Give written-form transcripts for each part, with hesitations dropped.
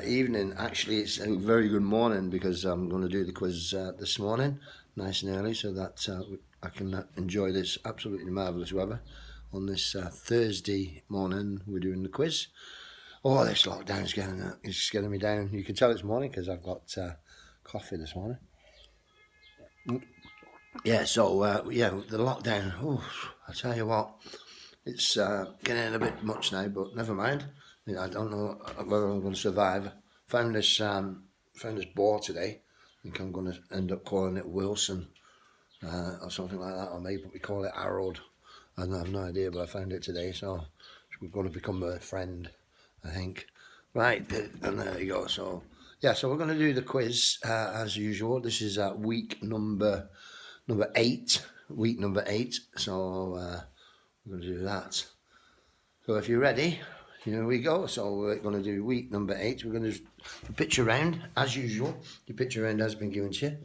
evening. Actually, it's a very good morning because I'm going to do the quiz this morning, nice and early, so that I can enjoy this absolutely marvellous weather. On this Thursday morning, we're doing the quiz. Oh, this lockdown is getting me down. You can tell it's morning because I've got coffee this morning. Yeah, so yeah, the lockdown. Oh, I tell you what, it's getting a bit much now, but never mind. I don't know whether I'm going to survive. Found this boar today. I think I'm going to end up calling it Wilson or something like that, or maybe we call it Harold. I have no idea, but I found it today, so we're going to become a friend, I think. Right, and there you go. So yeah, so we're going to do the quiz as usual. This is week number 8. Week number 8. So we're going to do that. So if you're ready, here we go. So we're going to do week number 8. We're going to do the picture round as usual. The picture round has been given to you.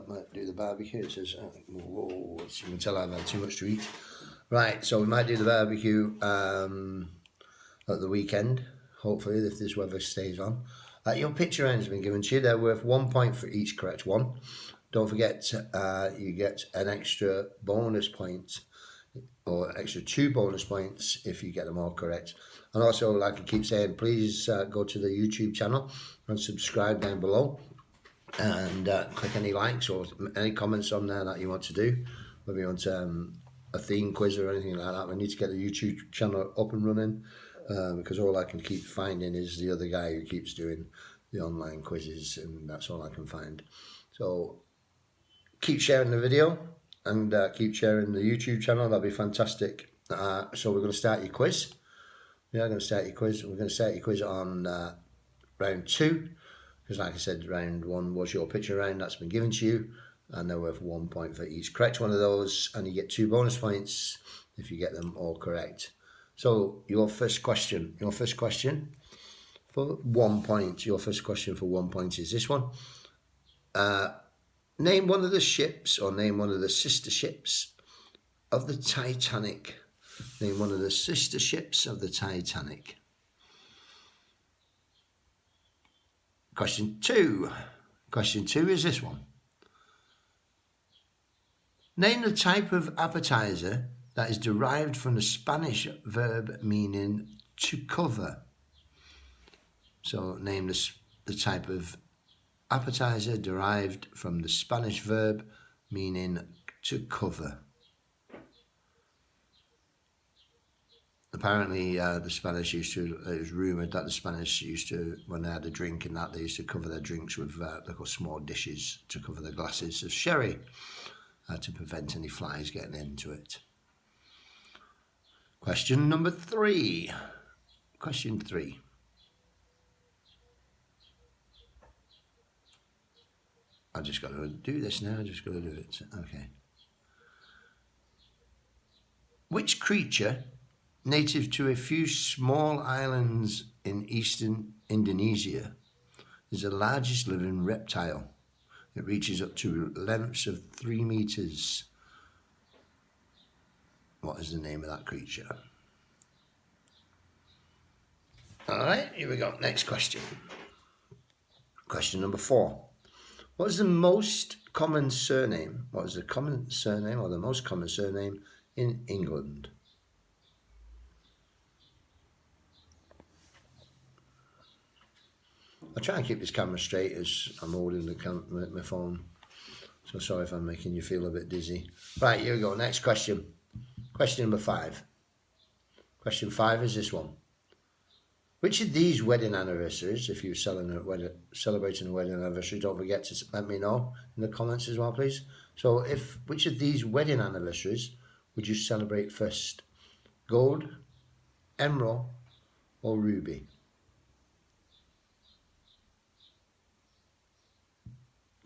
Might do the barbecue. It says, whoa, you can tell I've had too much to eat. Right, so we might do the barbecue at the weekend, hopefully, if this weather stays on. Your picture round has been given to you. They're worth 1 point for each correct one. Don't forget, you get an extra bonus point, or extra 2 bonus points if you get them all correct. And also, like I keep saying, please go to the YouTube channel and subscribe down below, and click any likes or any comments on there that you want to do. Whether you want a theme quiz or anything like that, we need to get the YouTube channel up and running, because all I can keep finding is the other guy who keeps doing the online quizzes, and that's all I can find. So keep sharing the video and keep sharing the YouTube channel. That'll be fantastic. So we're going to start your quiz. We are going to start your quiz. We're going to start your quiz on round 2, because like I said, round 1 was your picture round. That's been given to you, and they're worth 1 point for each correct one of those, and you get 2 bonus points if you get them all correct. So your first question for 1 point. Your first question for 1 point is this one. Name one of the ships, or name one of the sister ships of the Titanic. Name one of the sister ships of the Titanic. Question 2. Question 2 is this one. Name the type of appetizer that is derived from the Spanish verb meaning to cover. So name the type of appetizer derived from the Spanish verb meaning to cover. Apparently the Spanish used to, it was rumoured that the Spanish used to, when they had a drink and that, they used to cover their drinks with little small dishes to cover their glasses of sherry, to prevent any flies getting into it. Question number 3. Question 3. I just got to do this now. I just got to do it. Okay. Which creature, native to a few small islands in eastern Indonesia, is the largest living reptile? It reaches up to lengths of 3 meters. What is the name of that creature? All right, here we go. Next question. Question number 4. What is the most common surname? What is the common surname, or the most common surname in England? I'll try and keep this camera straight as I'm holding my phone. So sorry if I'm making you feel a bit dizzy. Right, here we go. Next question. Question number 5. Question 5 is this one. Which of these wedding anniversaries, if you're celebrating a wedding anniversary, don't forget to let me know in the comments as well, please. So which of these wedding anniversaries would you celebrate first? Gold, emerald, or ruby?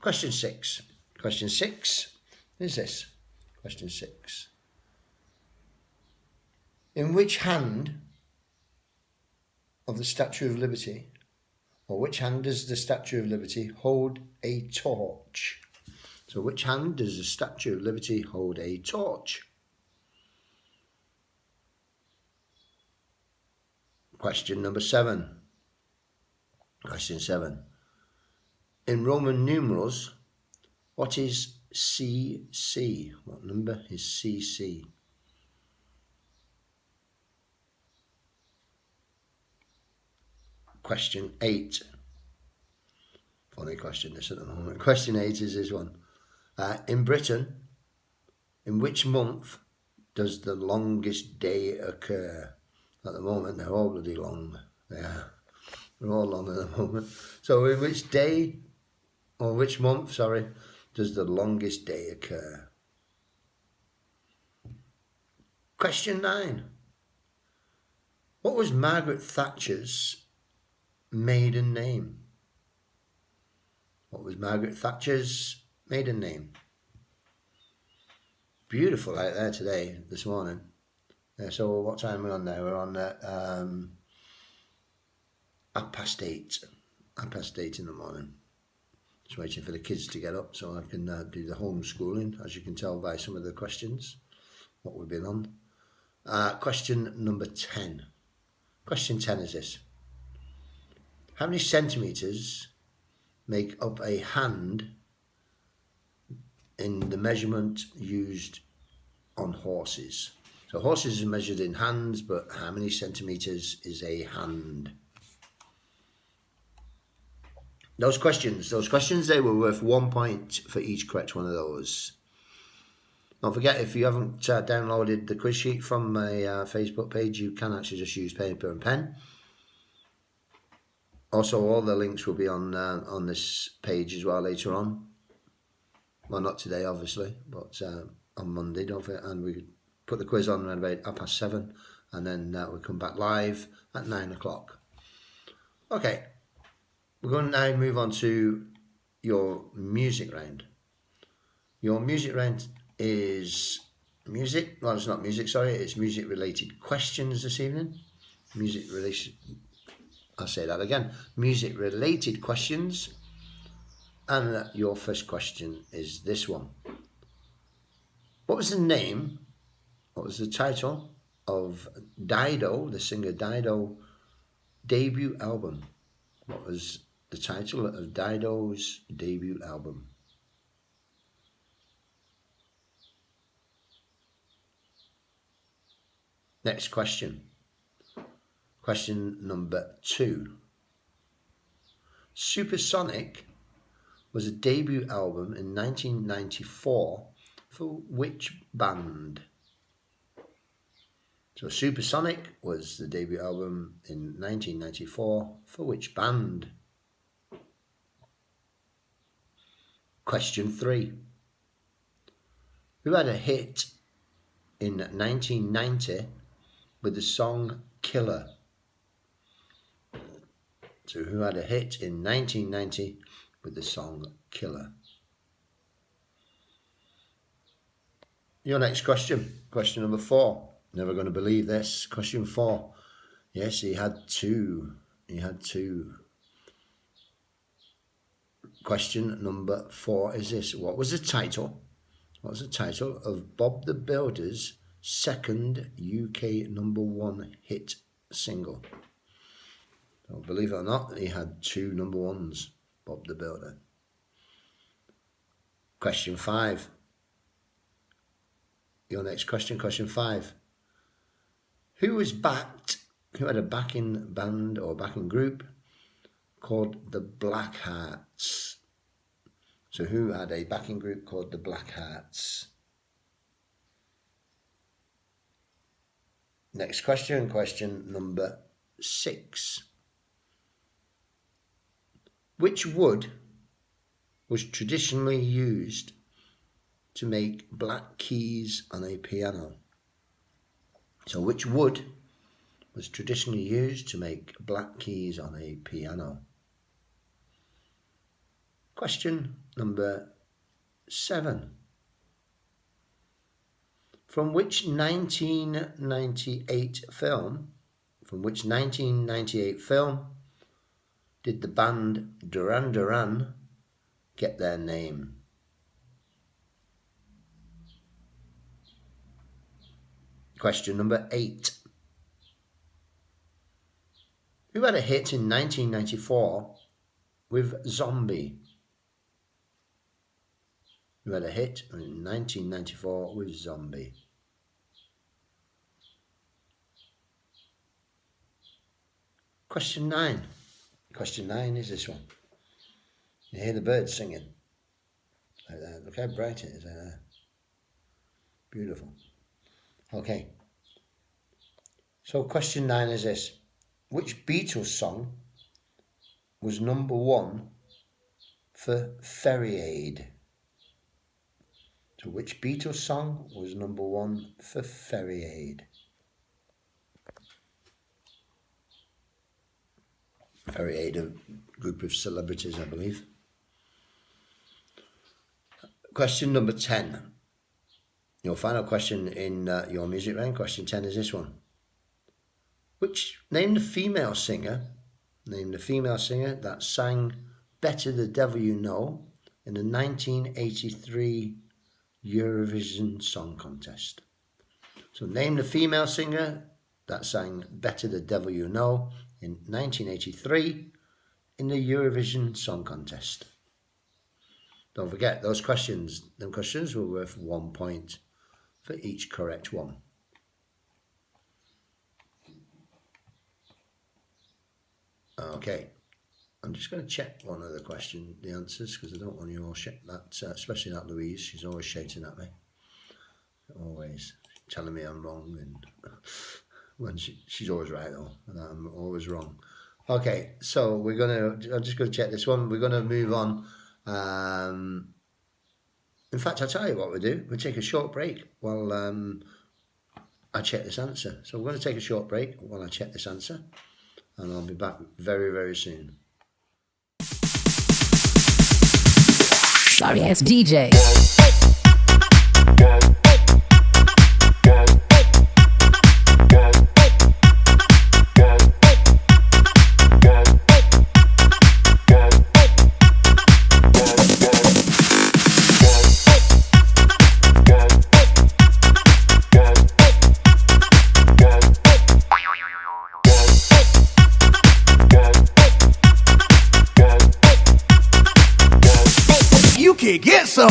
Question 6. Question 6 is this. Question 6. In which hand of the Statue of Liberty, or which hand does the Statue of Liberty hold a torch? So which hand does the Statue of Liberty hold a torch? Question number 7. Question 7. In Roman numerals, what is CC? What number is CC? Question 8. Funny question this at the moment. Question 8 is this one. In Britain, in which month does the longest day occur? At the moment, they're all bloody long. Yeah, they're all long at the moment. So in which day, or which month, sorry, does the longest day occur? Question 9. What was Margaret Thatcher's maiden name? What was Margaret Thatcher's maiden name? Beautiful out there today, this morning. So what time are we on now? We're on 8:30. 8:30 in the morning. Just waiting for the kids to get up so I can do the homeschooling, as you can tell by some of the questions, what we've been on. Question number 10. Question 10 is this. How many centimetres make up a hand in the measurement used on horses? So horses are measured in hands, but how many centimetres is a hand? Those questions, they were worth 1 point for each correct one of those. Don't forget, if you haven't downloaded the quiz sheet from my Facebook page, you can actually just use paper and pen. Also, all the links will be on this page as well later on. Well, not today, obviously, but on Monday, don't forget. And we put the quiz on around about 7:30, and then we'll come back live at 9 o'clock. Okay, we're going to now move on to your music round. Your music round is music. Well, it's not music, sorry. It's music-related questions this evening. I'll say that again. Music-related questions. And your first question is this one. What was the title of Dido, the singer Dido, debut album? What was the title of Dido's debut album? Next question. Question number 2. Supersonic was a debut album in 1994 for which band? So Supersonic was the debut album in 1994 for which band? Question 3. Who had a hit in 1990 with the song Killer? So who had a hit in 1990 with the song Killer? Your next question, question number 4. Never going to believe this. Question 4. Yes, he had two. Question number 4 is this. What was the title of Bob the Builder's second UK #1 hit single? So believe it or not, he had 2 #1s, Bob the Builder. Question 5. Your next question, question 5. Who had a backing band or backing group called the Blackhearts? So who had a backing group called the Blackhearts? Next question, question number 6. Which wood was traditionally used to make black keys on a piano? So which wood was traditionally used to make black keys on a piano? Question number 7. From which 1998 film did the band Duran Duran get their name? Question number 8. Who had a hit in 1994 with Zombie. You had a hit in 1994 with Zombie. Question 9. Question 9 is this one. You hear the birds singing. Look how bright it is. Beautiful. Okay. So question 9 is this. Which Beatles song was number 1 for Ferry Aid? So which Beatles song was number 1 for Ferry Aid? Ferry Aid, a group of celebrities, I believe. Question number 10. Your final question in your music round. Question 10 is this one. Name the female singer that sang Better the Devil You Know in the 1983 Eurovision Song Contest. So name the female singer that sang Better the Devil You Know in 1983 in the Eurovision Song Contest. Don't forget, them questions were worth 1 point for each correct one. Okay, I'm just going to check one of the answers, because I don't want you all that, especially that Louise. She's always shouting at me, always telling me I'm wrong, and when she's always right though, and I'm always wrong. Okay, so I'm just going to check this one. We're going to move on. In fact, I'll tell you what we'll do. We'll take a short break while I check this answer. So we're going to take a short break while I check this answer, and I'll be back very, very soon. Sorry ass DJ. You can get some.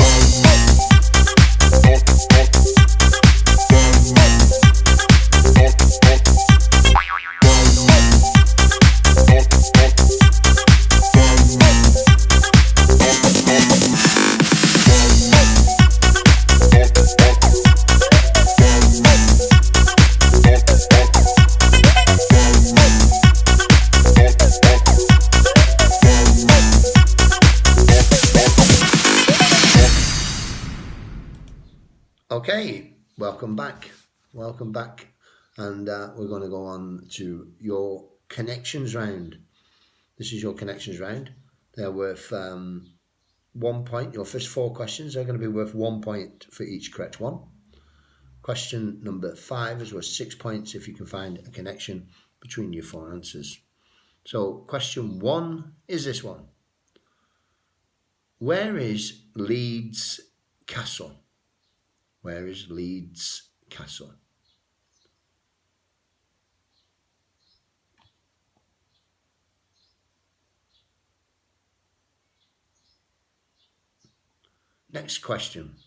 Okay, welcome back, and we're going to go on to your connections round. This is your connections round. They're worth 1 point. Your first 4 questions are going to be worth 1 point for each correct one. Question number 5 is worth 6 points if you can find a connection between your 4 answers. So question 1 is this one. Where is Leeds Castle? Where is Leeds Castle? Next question.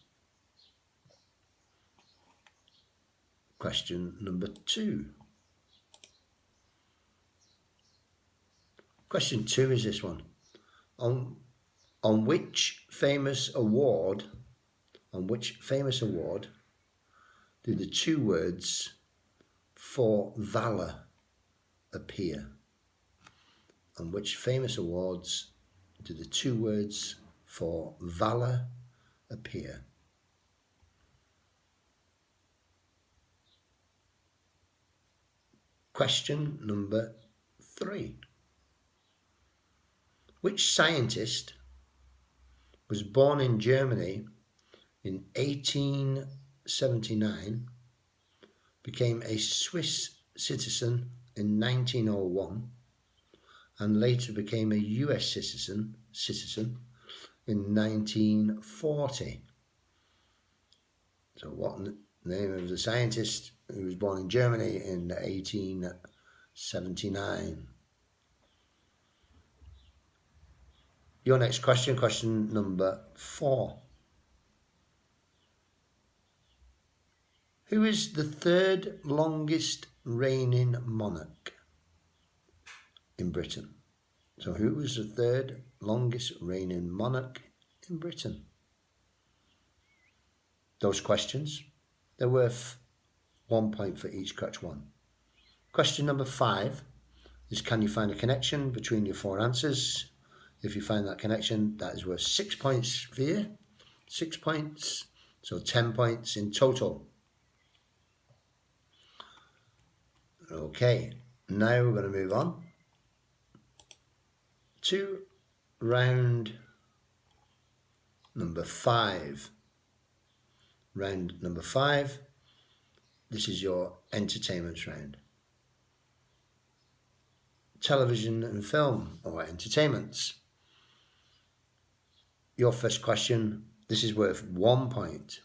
Question number 2. Question 2 is this one. On which famous award do the 2 words for valour appear? On which famous awards do the 2 words for valour appear? Question number 3. Which scientist was born in Germany in 1879, became a Swiss citizen in 1901, and later became a US citizen in 1940? So what name of the scientist who was born in Germany in 1879? Your next question, question number 4. Who is the third longest reigning monarch in Britain? So who was the third longest reigning monarch in Britain? Those questions, they're worth 1 point for each correct one. Question number 5 is, can you find a connection between your 4 answers? If you find that connection, that is worth 6 points for you. 6 points, so 10 points in total. Okay, now we're going to move on to round number 5. Round number 5, this is your entertainment round. Television and film, or entertainments. Your first question, this is worth 1 point.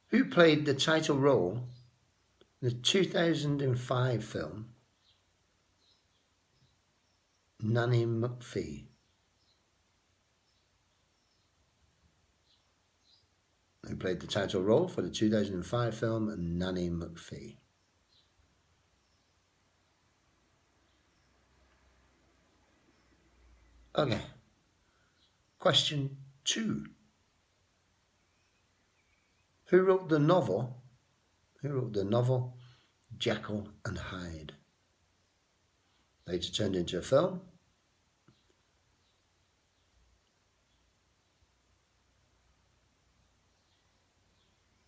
Who played the title role in the 2005 film Nanny McPhee? Who played the title role for the 2005 film Nanny McPhee? Okay. Question 2. Who wrote the novel? Jekyll and Hyde? Later turned into a film.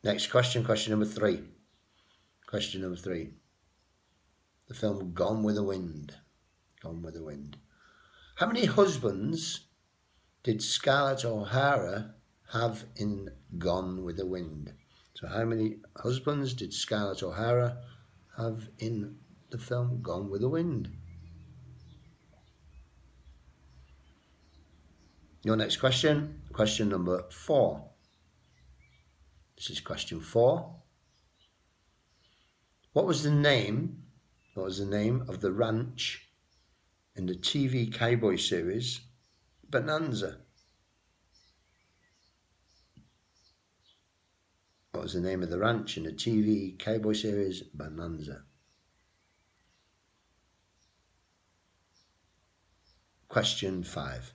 Next question, question number 3. Question number 3. The film Gone with the Wind. Gone with the Wind. How many husbands did Scarlett O'Hara have in Gone with the Wind? So how many husbands did Scarlett O'Hara have in the film Gone with the Wind? Your next question, question number 4. This is question 4. What was the name of the ranch in the TV cowboy series Bonanza? What was the name of the ranch in the TV cowboy series Bonanza? Question 5.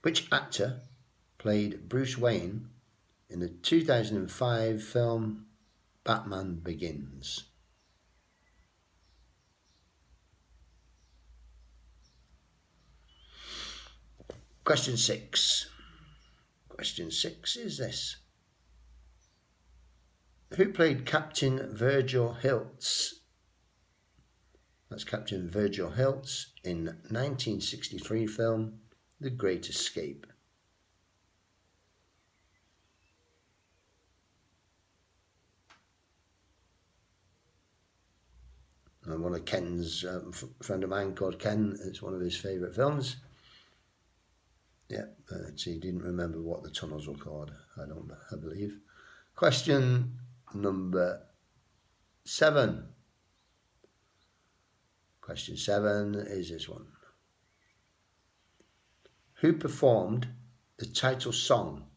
Which actor played Bruce Wayne in the 2005 film Batman Begins? Question 6. Question 6 is this. Who played Captain Virgil Hilts? That's Captain Virgil Hilts in 1963 film The Great Escape. And one of Ken's, friend of mine called Ken, it's one of his favourite films. Yeah, he didn't remember what the tunnels were called, I believe. Question number 7. Question 7 is this one. Who performed the title song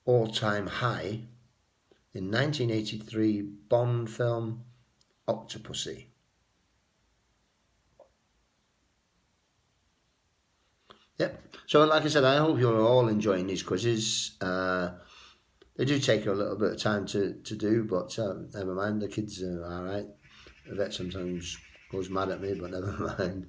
All Time High in 1983 Bond film Octopussy? Yep. So like I said, I hope you're all enjoying these quizzes. They do take a little bit of time to do, but never mind. The kids are all right. Yvette sometimes goes mad at me, but never mind.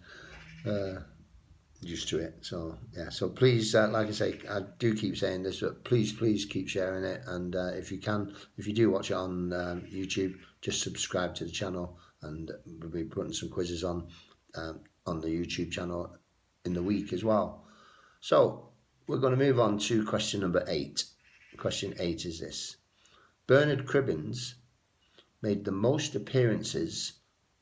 Used to it. So yeah. So please, like I say, I do keep saying this, but please keep sharing it. And if you do watch it on YouTube, just subscribe to the channel, and we'll be putting some quizzes on the YouTube channel in the week as well. So we're going to move on to question number 8. Question 8 is this. Bernard Cribbins made the most appearances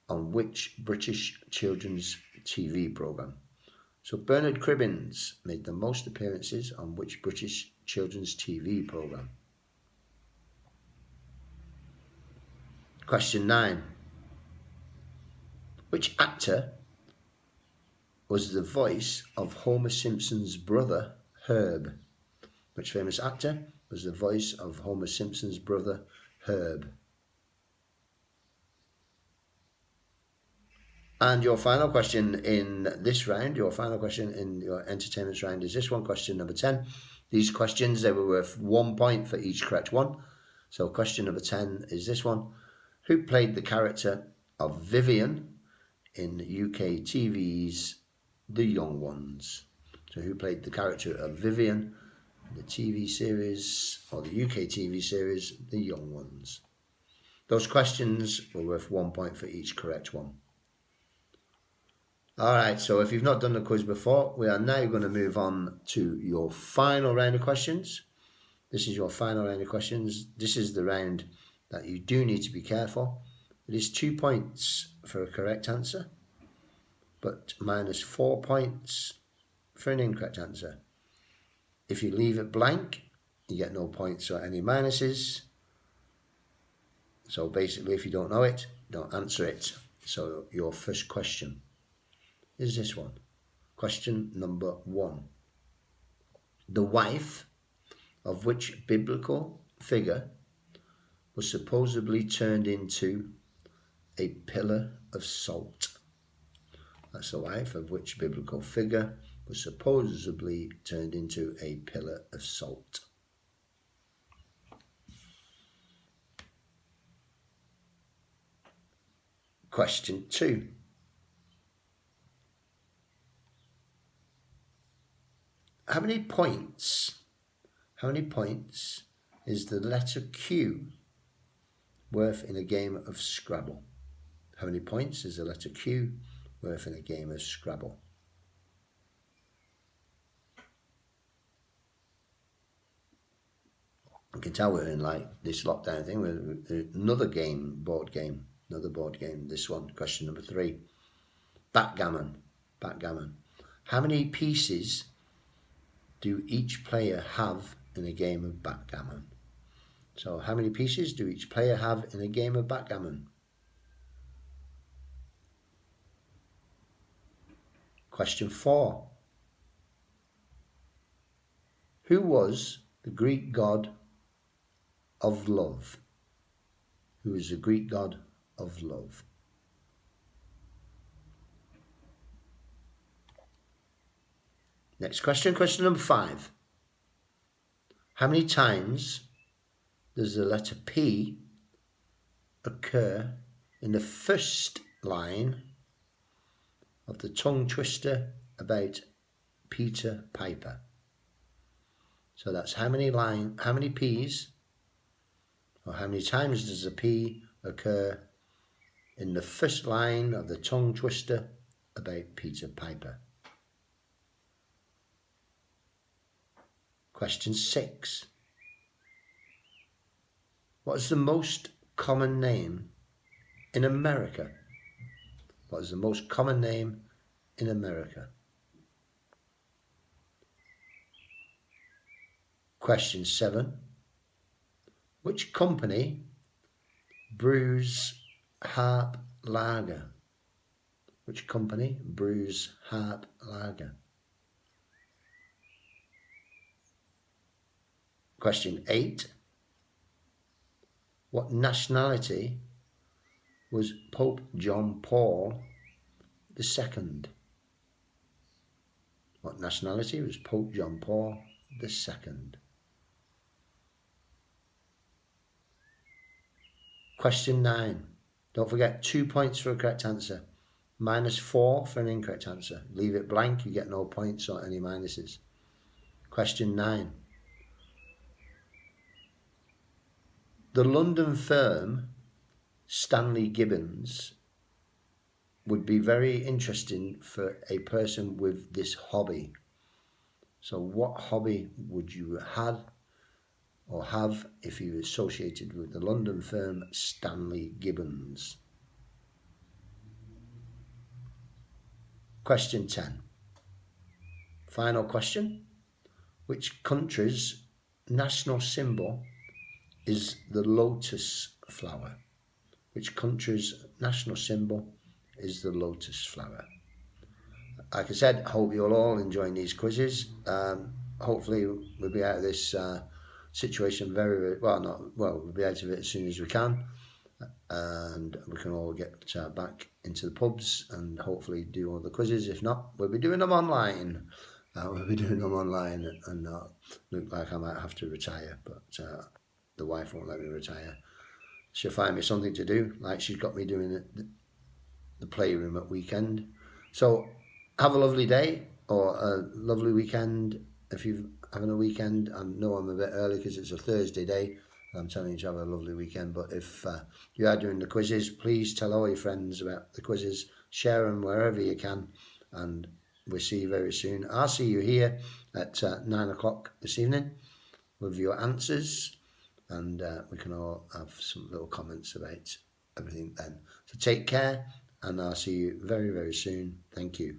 on which British children's TV programme? So Bernard Cribbins made the most appearances on which British children's TV programme? Question 9. Which actor was the voice of Homer Simpson's brother, Herb? Which famous actor was the voice of Homer Simpson's brother, Herb? And your final question in this round, your final question in your entertainment round is this one, question number 10. These questions, they were worth 1 point for each correct one. So question number 10 is this one. Who played the character of Vivian in UK TV's The Young Ones? So who played the character of Vivian in the TV series, or the UK TV series, The Young Ones? Those questions were worth 1 point for each correct one. Alright, so if you've not done the quiz before, we are now going to move on to your final round of questions. This is your final round of questions. This is the round that you do need to be careful. It is 2 points for a correct answer, but minus 4 points for an incorrect answer. If you leave it blank, you get no points or any minuses. So basically, if you don't know it, don't answer it. So your first question is this one. Question number 1. The wife of which biblical figure was supposedly turned into a pillar of salt? That's the wife of which biblical figure was supposedly turned into a pillar of salt. Question 2. How many points is the letter Q worth in a game of Scrabble? How many points is the letter Q worth in a game of Scrabble? You can tell we're in like this lockdown thing. We're another board game. This one, question number 3. Backgammon. How many pieces do each player have in a game of backgammon? So how many pieces do each player have in a game of backgammon? Question 4. Who was the Greek god of love? Who is the Greek god of love? Next question, question number 5. How many times does the letter P occur in the first line of the tongue twister about Peter Piper? So that's how many P's, or how many times does the P occur in the first line of the tongue twister about Peter Piper? Question 6. What is the most common name in America? What is the most common name in America? Question 7. Which company brews Harp Lager? Which company brews Harp Lager? Question 8. What nationality was Pope John Paul II? What nationality was Pope John Paul II? Question 9. Don't forget 2 points for a correct answer. Minus 4 for an incorrect answer. Leave it blank, you get no points or any minuses. Question 9. The London firm Stanley Gibbons would be very interesting for a person with this hobby. So what hobby would you have if you were associated with the London firm Stanley Gibbons? Question 10. Final question. Which country's national symbol is the lotus flower? Which country's national symbol is the lotus flower? like I said, hope you're all enjoying these quizzes. Hopefully we'll be out of this situation very we'll be out of it as soon as we can, and we can all get back into the pubs and hopefully do all the quizzes. If not, we'll be doing them online. And look like I might have to retire, but the wife won't let me retire. She'll find me something to do, like she's got me doing the playroom at weekend. So have a lovely day or a lovely weekend. If you're having a weekend, I know I'm a bit early because it's a Thursday day. I'm telling you to have a lovely weekend. But if you are doing the quizzes, please tell all your friends about the quizzes. Share them wherever you can. And we'll see you very soon. I'll see you here at 9 o'clock this evening with your answers. And we can all have some little comments about everything then. So take care. And I'll see you very, very soon. Thank you.